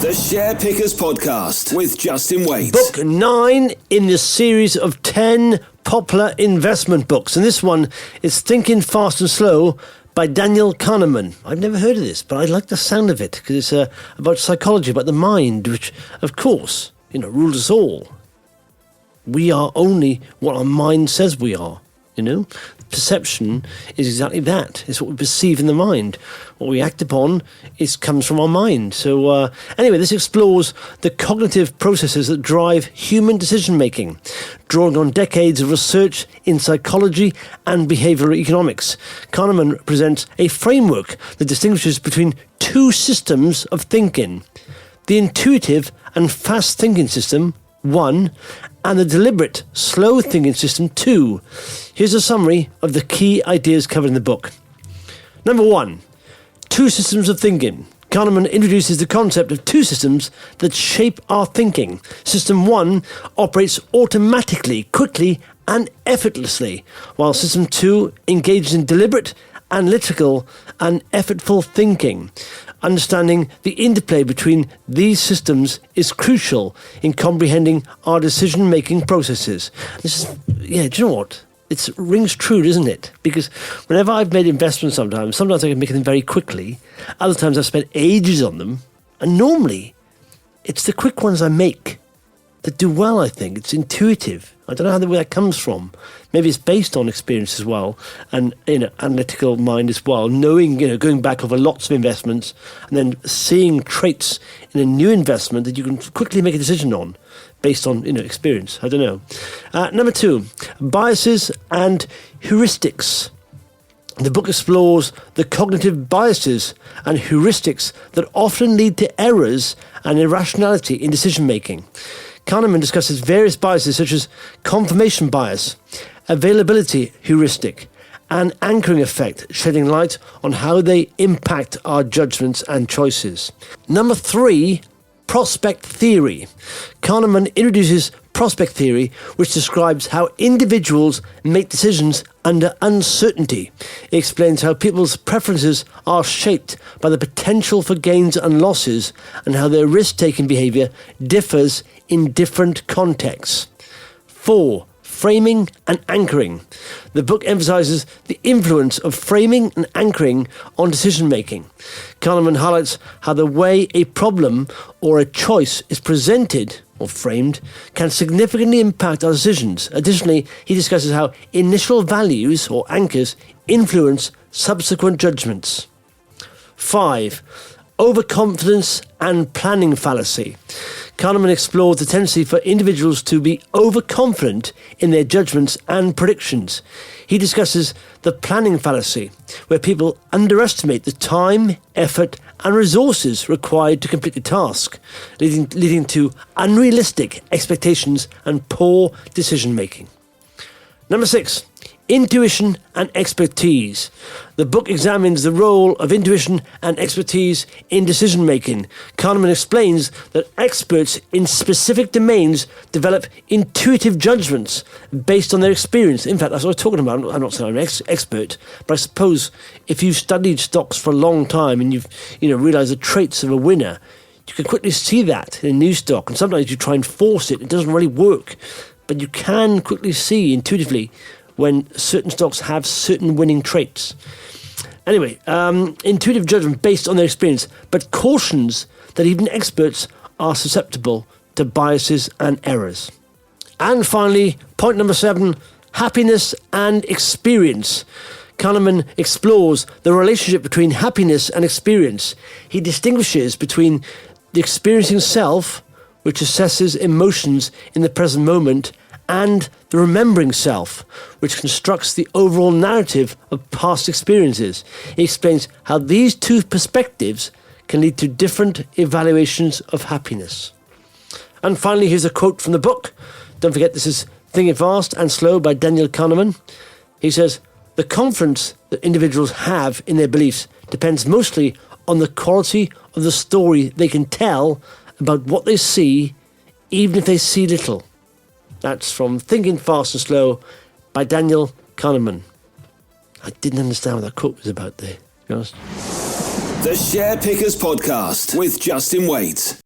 The Share Pickers Podcast with Justin Waite. Book 9 in the series of 10 popular investment books. And this one is Thinking Fast and Slow by Daniel Kahneman. I've never heard of this, but I like the sound of it because it's about psychology, about the mind, which, of course, rules us all. We are only what our mind says we are, Perception is exactly that. It's what we perceive in the mind. What we act upon comes from our mind. So anyway, this explores the cognitive processes that drive human decision-making, drawing on decades of research in psychology and behavioral economics. Kahneman presents a framework that distinguishes between two systems of thinking: the intuitive and fast-thinking system, 1, and the deliberate, slow thinking system 2. Here's a summary of the key ideas covered in the book. Number 1, two systems of thinking. Kahneman introduces the concept of two systems that shape our thinking. System 1 operates automatically, quickly, and effortlessly, while System 2 engages in deliberate, analytical, and effortful thinking. Understanding the interplay between these systems is crucial in comprehending our decision-making processes. This is, do you know what? It rings true, doesn't it? Because whenever I've made investments sometimes I can make them very quickly. Other times I've spent ages on them. And normally, it's the quick ones I make that do well, I think. It's intuitive. I don't know where that comes from. Maybe it's based on experience as well, and analytical mind as well, knowing, going back over lots of investments and then seeing traits in a new investment that you can quickly make a decision on based on, experience. I don't know. Number 2, biases and heuristics. The book explores the cognitive biases and heuristics that often lead to errors and irrationality in decision-making. Kahneman discusses various biases such as confirmation bias, availability heuristic, and anchoring effect, shedding light on how they impact our judgments and choices. Number 3, prospect theory. Kahneman introduces prospect theory, which describes how individuals make decisions under uncertainty. It explains how people's preferences are shaped by the potential for gains and losses, and how their risk-taking behavior differs in different contexts. 4, framing and anchoring. The book emphasizes the influence of framing and anchoring on decision-making. Kahneman highlights how the way a problem or a choice is presented or framed can significantly impact our decisions. Additionally, he discusses how initial values or anchors influence subsequent judgments. 5, overconfidence and planning fallacy. Kahneman explores the tendency for individuals to be overconfident in their judgments and predictions. He discusses the planning fallacy, where people underestimate the time, effort, and resources required to complete the task, leading to unrealistic expectations and poor decision-making. Number 6, intuition and expertise. The book examines the role of intuition and expertise in decision-making. Kahneman explains that experts in specific domains develop intuitive judgments based on their experience. In fact, that's what I was talking about. I'm not saying I'm an expert, but I suppose if you've studied stocks for a long time and you've realised the traits of a winner, you can quickly see that in a new stock. And sometimes you try and force it. It doesn't really work. But you can quickly see intuitively when certain stocks have certain winning traits. Anyway, intuitive judgment based on their experience, but cautions that even experts are susceptible to biases and errors. And finally, point number 7, happiness and experience. Kahneman explores the relationship between happiness and experience. He distinguishes between the experiencing self, which assesses emotions in the present moment, and the remembering self, which constructs the overall narrative of past experiences. He explains how these two perspectives can lead to different evaluations of happiness. And finally, here's a quote from the book. Don't forget, this is Thinking Fast and Slow by Daniel Kahneman. He says, "The confidence that individuals have in their beliefs depends mostly on the quality of the story they can tell about what they see, even if they see little." That's from Thinking Fast and Slow by Daniel Kahneman. I didn't understand what that quote was about there, to be honest. The Share Pickers Podcast with Justin Waite.